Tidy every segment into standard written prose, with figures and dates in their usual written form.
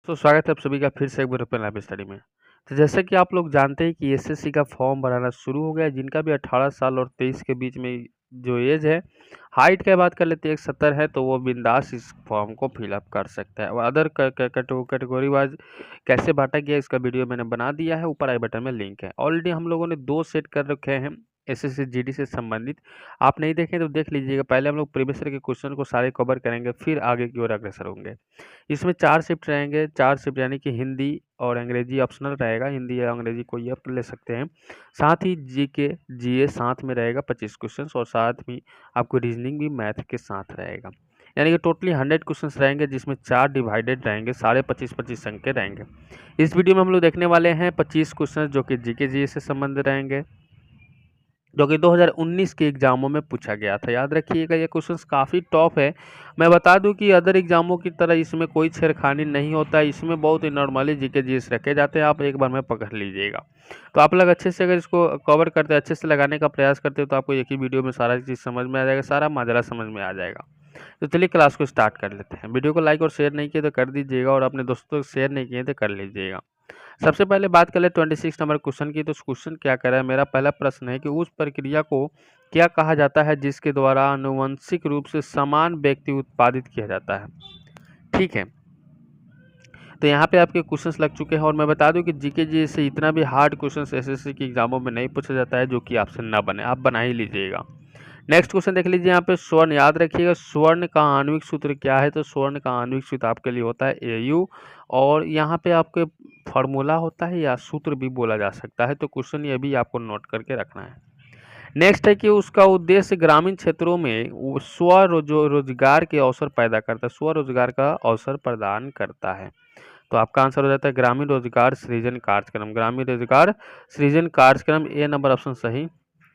तो स्वागत है आप सभी का फिर से एक बार ओपन लाइव स्टडी में। तो जैसे कि आप लोग जानते हैं कि एसएससी का फॉर्म भराना शुरू हो गया है। जिनका भी 18 साल और 23 के बीच में जो एज है, हाइट की बात कर लेते हैं 170 है, तो वो बिंदास इस फॉर्म को फिलअप कर सकता है। और अदर कैटेगरी वाइज कैसे बांटा गया इसका वीडियो मैंने बना दिया है, ऊपर आई बटन में लिंक है। ऑलरेडी हम लोगों ने 2 सेट कर रखे हैं एसएससी जीडी से संबंधित। आप नहीं देखें तो देख लीजिएगा। पहले हम लोग प्रीवियस ईयर के क्वेश्चन को सारे कवर करेंगे, फिर आगे की ओर अग्रसर होंगे। इसमें 4 शिफ्ट रहेंगे, 4 शिफ्ट यानी कि हिंदी और अंग्रेजी ऑप्शनल रहेगा। हिंदी या अंग्रेजी कोई आप ले सकते हैं। साथ ही जीके जीए साथ में रहेगा 25 क्वेश्चंस, और साथ में आपको रीजनिंग भी मैथ के साथ रहेगा। यानी कि टोटली 100 क्वेश्चंस रहेंगे, जिसमें 4 डिवाइडेड रहेंगे, साढ़े 25-25 अंक के रहेंगे। इस वीडियो में हम लोग देखने वाले हैं 25 क्वेश्चन जो कि जीके जीए से संबंधित रहेंगे, जो कि 2019 के एग्जामों में पूछा गया था। याद रखिएगा, ये क्वेश्चंस काफ़ी टफ है। मैं बता दूं कि अदर एग्जामों की तरह इसमें कोई छेड़खानी नहीं होता है। इसमें बहुत ही नॉर्मली जीके जीएस रखे जाते हैं। आप एक बार में पकड़ लीजिएगा। तो आप लोग अच्छे से अगर इसको कवर करते हैं, अच्छे से लगाने का प्रयास करते हो, तो आपको एक ही वीडियो में सारा चीज़ समझ में आ जाएगा, सारा माजरा समझ में आ जाएगा। तो चलिए क्लास को स्टार्ट कर लेते हैं। वीडियो को लाइक और शेयर नहीं किए तो कर दीजिएगा, और अपने दोस्तों को शेयर नहीं किए तो कर लीजिएगा। सबसे पहले बात कर ले 26 नंबर क्वेश्चन की। तो क्वेश्चन क्या कर रहा है, मेरा पहला प्रश्न है कि उस प्रक्रिया को क्या कहा जाता है जिसके द्वारा आनुवंशिक रूप से समान व्यक्ति उत्पादित किया जाता है। ठीक है, तो यहाँ पे आपके क्वेश्चंस लग चुके हैं। और मैं बता दूं कि जीके जी से इतना भी हार्ड क्वेश्चंस एसएससी के एग्जामों में नहीं पूछा जाता है, जो कि आपसे ना बने, आप बना ही लीजिएगा। नेक्स्ट क्वेश्चन देख लीजिए। यहाँ पे स्वर्ण याद रखिएगा, स्वर्ण का आणविक सूत्र क्या है। तो स्वर्ण का आणविक सूत्र आपके लिए होता है AU, और यहाँ पे आपके फॉर्मूला होता है या सूत्र भी बोला जा सकता है। तो क्वेश्चन ये भी आपको नोट करके रखना है। नेक्स्ट है कि उसका उद्देश्य ग्रामीण क्षेत्रों में रोजगार के अवसर पैदा करता है, स्वरोजगार का अवसर प्रदान करता है। तो आपका आंसर हो जाता है ग्रामीण रोजगार सृजन कार्यक्रम। ग्रामीण रोजगार सृजन कार्यक्रम, ए नंबर ऑप्शन सही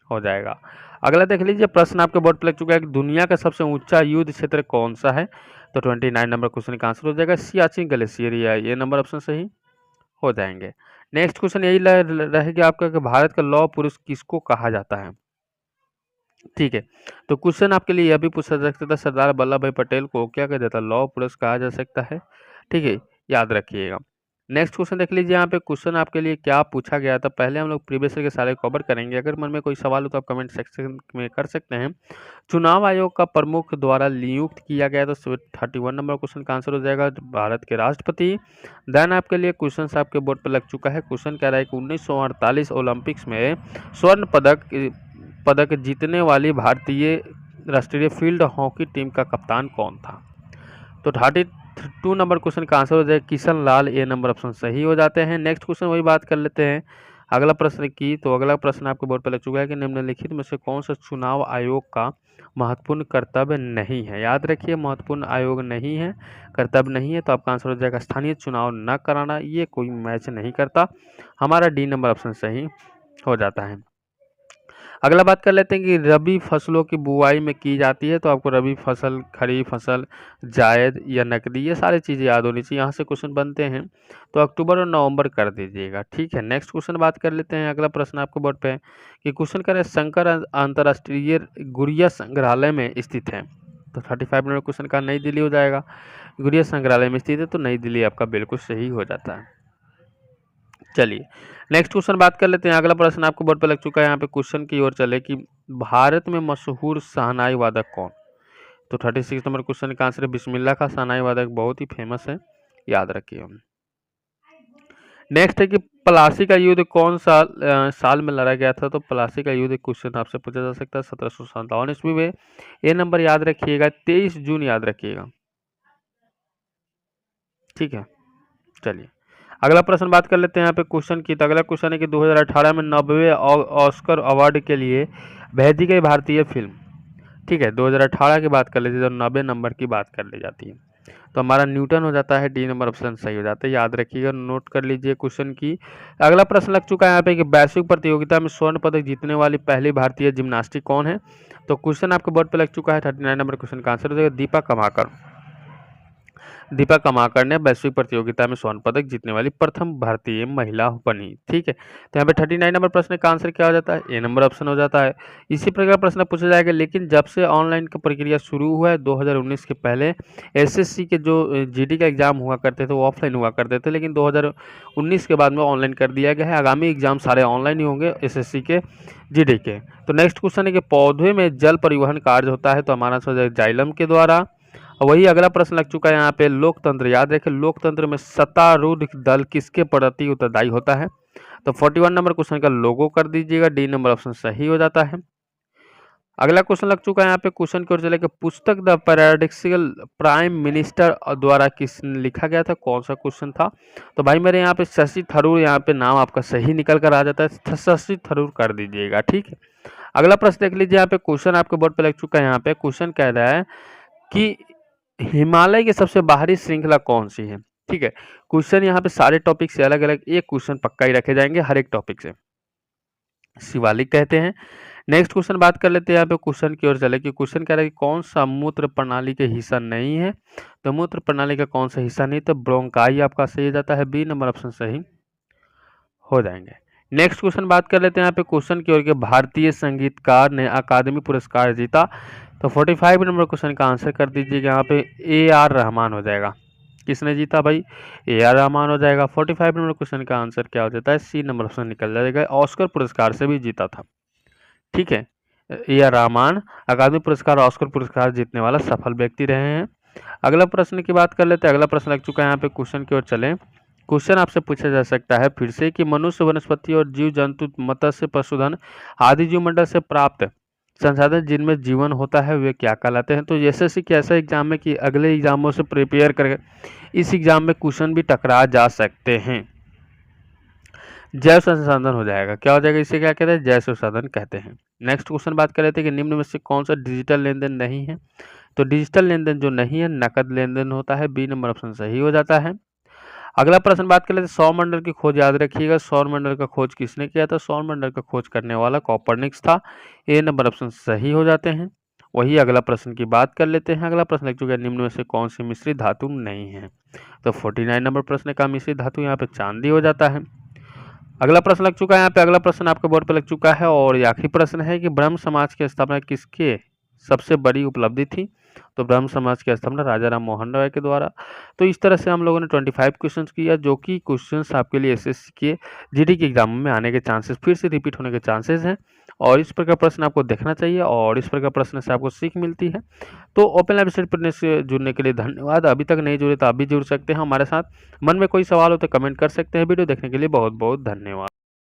हो जाएगा। अगला देख लीजिए, प्रश्न आपके बोर्ड पर लग चुका है कि दुनिया का सबसे ऊंचा युद्ध क्षेत्र कौन सा है। तो 29 नंबर क्वेश्चन का आंसर हो जाएगा सियाचिन ग्लेशियर, या ये नंबर ऑप्शन सही हो जाएंगे। नेक्स्ट क्वेश्चन यही रहेगा आपका कि भारत का लौह पुरुष किसको कहा जाता है। ठीक है, तो क्वेश्चन आपके लिए यह भी पूछा जा सकता है सरदार वल्लभ भाई पटेल को क्या कहा जाता है, लौह पुरुष कहा जा सकता है। ठीक है, याद रखिएगा। नेक्स्ट क्वेश्चन देख लीजिए। यहाँ पे क्वेश्चन आपके लिए क्या पूछा गया था। पहले हम लोग प्रीवियस ईयर के सारे कवर करेंगे। अगर मन में कोई सवाल हो तो आप कमेंट सेक्शन में कर सकते हैं। चुनाव आयोग का प्रमुख द्वारा नियुक्त किया गया, तो 31 नंबर क्वेश्चन का आंसर हो जाएगा भारत के राष्ट्रपति। देन आपके लिए क्वेश्चन आपके बोर्ड पर लग चुका है। क्वेश्चन कह रहा है कि 1948 ओलंपिक्स में स्वर्ण पदक जीतने वाली भारतीय राष्ट्रीय फील्ड हॉकी टीम का कप्तान कौन था। तो 32 नंबर क्वेश्चन का आंसर हो जाएगा किशन लाल, ए नंबर ऑप्शन सही हो जाते हैं। नेक्स्ट क्वेश्चन वही बात कर लेते हैं अगला प्रश्न की। तो अगला प्रश्न आपके बोर्ड पर लग चुका है कि निम्नलिखित में से कौन सा चुनाव आयोग का महत्वपूर्ण कर्तव्य नहीं है। याद रखिए, महत्वपूर्ण आयोग नहीं है, कर्तव्य नहीं है। तो आपका आंसर हो जाएगा स्थानीय चुनाव न कराना, ये कोई मैच नहीं करता। हमारा डी नंबर ऑप्शन सही हो जाता है। अगला बात कर लेते हैं कि रबी फसलों की बुआई में की जाती है। तो आपको रबी फसल, खरीफ फसल, जायद या नकदी, ये सारी चीज़ें याद होनी चाहिए। यहाँ से क्वेश्चन बनते हैं, तो अक्टूबर और नवंबर कर दीजिएगा। ठीक है, नेक्स्ट क्वेश्चन बात कर लेते हैं। अगला प्रश्न आपको बोर्ड पे है कि क्वेश्चन करें शंकर अंतर्राष्ट्रीय गुड़िया संग्रहालय में स्थित है। तो 35 नंबर क्वेश्चन का नई दिल्ली हो जाएगा। गुड़िया संग्रहालय में स्थित है, तो नई दिल्ली आपका बिल्कुल सही हो जाता है। चलिए नेक्स्ट क्वेश्चन बात कर लेते हैं। अगला प्रश्न आपको बोर्ड पर लग चुका है। यहाँ पे क्वेश्चन की ओर चले कि भारत में मशहूर शहनाई वादक कौन। तो 36 नंबर क्वेश्चन का आंसर है बिस्मिल्लाह का शहनाई वादक, बहुत ही फेमस है, याद रखिए। नेक्स्ट है कि प्लासी का युद्ध कौन साल में लड़ा गया था। तो प्लासी का युद्ध क्वेश्चन आपसे पूछा जा सकता है 1757 ईस्वी में। ये नंबर याद रखिएगा, 23 जून याद रखिएगा। ठीक है, चलिए अगला प्रश्न बात कर लेते हैं यहाँ पे क्वेश्चन की। तो अगला क्वेश्चन है कि 2018 में 90वें ऑस्कर अवार्ड के लिए भेजी गई भारतीय फिल्म। ठीक है, 2018 की बात कर लेते हैं, तो 90 नंबर की बात कर ली जाती है। तो हमारा न्यूटन हो जाता है, डी नंबर ऑप्शन सही हो जाता है। याद रखिएगा, नोट कर लीजिए क्वेश्चन की। अगला प्रश्न लग चुका है यहाँ पे कि वैश्विक प्रतियोगिता में स्वर्ण पदक जीतने वाली पहली भारतीय जिम्नास्टिक कौन है। तो क्वेश्चन आपके बोर्ड पर लग चुका है। 39 नंबर क्वेश्चन का आंसर हो जाएगा दीपा कर्माकर। दीपा कमाकर ने वैश्विक प्रतियोगिता में स्वर्ण पदक जीतने वाली प्रथम भारतीय महिला बनी। ठीक है, तो यहाँ पे 39 नंबर प्रश्न का आंसर क्या हो जाता है, ए नंबर ऑप्शन हो जाता है। इसी प्रकार प्रश्न पूछा जाएगा, लेकिन जब से ऑनलाइन की प्रक्रिया शुरू हुआ है 2019 के पहले एसएससी के जो जीडी का एग्जाम हुआ करते थे वो ऑफलाइन हुआ करते थे, लेकिन 2019 के बाद में ऑनलाइन कर दिया गया है। आगामी एग्जाम सारे ऑनलाइन ही होंगे एसएससी के जीडी के। तो नेक्स्ट क्वेश्चन है कि पौधे में जल परिवहन कार्य होता है, तो हमारा आंसर हो जाएगा जाइलम के द्वारा। वही अगला प्रश्न लग चुका है यहाँ पे, लोकतंत्र, याद रखें लोकतंत्र में सत्तारूढ़ दल किसके प्रति उत्तरदायी होता है, तो 41 नंबर क्वेश्चन का लोगो कर दीजिएगा, डी नंबर ऑप्शन सही हो जाता है। अगला क्वेश्चन लग चुका है यहाँ पे, क्वेश्चन की ओर चले कि पुस्तक द पैराडॉक्सिकल प्राइम मिनिस्टर द्वारा किस लिखा गया था, कौन सा क्वेश्चन था, तो भाई मेरे यहाँ पे शशि थरूर, यहाँ पे नाम आपका सही निकल कर आ जाता है, शशि थरूर कर दीजिएगा। ठीक है, अगला प्रश्न देख लीजिए, यहाँ पे क्वेश्चन आपके बोर्ड पे लग चुका है। यहाँ पे क्वेश्चन कह रहा है कि हिमालय की सबसे बाहरी श्रृंखला कौन सी है। ठीक है, क्वेश्चन यहाँ पे सारे टॉपिक से अलग अलग एक क्वेश्चन पक्का ही रखे जाएंगे हर एक टॉपिक से, शिवालिक कहते हैं। नेक्स्ट क्वेश्चन बात कर लेते हैं, यहाँ पे क्वेश्चन की ओर चले कि क्वेश्चन कह रहा है कि कौन सा मूत्र प्रणाली के हिस्सा नहीं है, तो मूत्र प्रणाली का कौन सा हिस्सा नहीं, तो ब्रोंकाई आपका सही जाता है, बी नंबर ऑप्शन सही हो जाएंगे। नेक्स्ट क्वेश्चन बात कर लेते हैं यहाँ पे क्वेश्चन की ओर के, भारतीय संगीतकार ने अकादमी पुरस्कार जीता, तो 45 नंबर क्वेश्चन का आंसर कर दीजिएगा, यहाँ पे ए आर रहमान हो जाएगा। किसने जीता भाई, ए आर रहमान हो जाएगा। 45 नंबर क्वेश्चन का आंसर क्या हो जाता है, सी नंबर ऑप्शन निकल जाएगा, ऑस्कर पुरस्कार से भी जीता था। ठीक है, ए आर रहमान अकादमी पुरस्कार और ऑस्कर पुरस्कार जीतने वाला सफल व्यक्ति रहे हैं। अगला प्रश्न की बात कर लेते हैं, अगला प्रश्न लग चुका है यहाँ पे, क्वेश्चन की ओर चलें। क्वेश्चन आपसे पूछा जा सकता है फिर से कि मनुष्य, वनस्पति और जीव जंतु, मत्स्य, पशुधन आदि जीव मंडल से प्राप्त संसाधन जिनमें जीवन होता है वे क्या कहलाते हैं। तो एसएससी के ऐसा एग्जाम है कि अगले एग्जामों से प्रिपेयर कर इस एग्जाम में क्वेश्चन भी टकरा जा सकते हैं। जैव संसाधन हो जाएगा, क्या हो जाएगा, इसे क्या कहते हैं, जैव संसाधन कहते हैं। नेक्स्ट क्वेश्चन बात कर लेते हैं कि निम्न में से कौन सा डिजिटल लेन देन नहीं है, तो डिजिटल लेन देन जो नहीं है नकद लेन देन होता है, बी नंबर ऑप्शन सही हो जाता है। अगला प्रश्न बात कर लेते हैं, सौर मंडल की खोज, याद रखिएगा सौर मंडल का खोज किसने किया था, सौर मंडल का खोज करने वाला कॉपरनिकस था, ए नंबर ऑप्शन सही हो जाते हैं। वही अगला प्रश्न की बात कर लेते हैं, अगला प्रश्न लग चुका है, निम्न में से कौन सी मिश्रित धातु नहीं है, तो 49 नंबर प्रश्न का मिश्रित धातु यहाँ पे चांदी हो जाता है। अगला प्रश्न लग चुका है यहाँ पे, अगला प्रश्न आपके बोर्ड पे लग चुका है और ये आखिरी प्रश्न है कि ब्रह्म समाज की स्थापना किसके सबसे बड़ी उपलब्धि थी, तो ब्रह्म समाज की स्थापना राजा राम मोहन राय के द्वारा। तो इस तरह से हम लोगों ने 25 क्वेश्चंस किया, जो कि क्वेश्चंस आपके लिए एसएससी के जीडी के एग्जाम में आने के चांसेस, फिर से रिपीट होने के चांसेस हैं, और इस प्रकार प्रश्न आपको देखना चाहिए और इस प्रकार प्रश्न से आपको सीख मिलती है। तो ओपन लैब स्टडी पढ़ने से जुड़ने के लिए धन्यवाद। अभी तक नहीं जुड़े तो आप भी जुड़ सकते हैं हमारे साथ। मन में कोई सवाल हो तो कमेंट कर सकते हैं। वीडियो देखने के लिए बहुत बहुत धन्यवाद।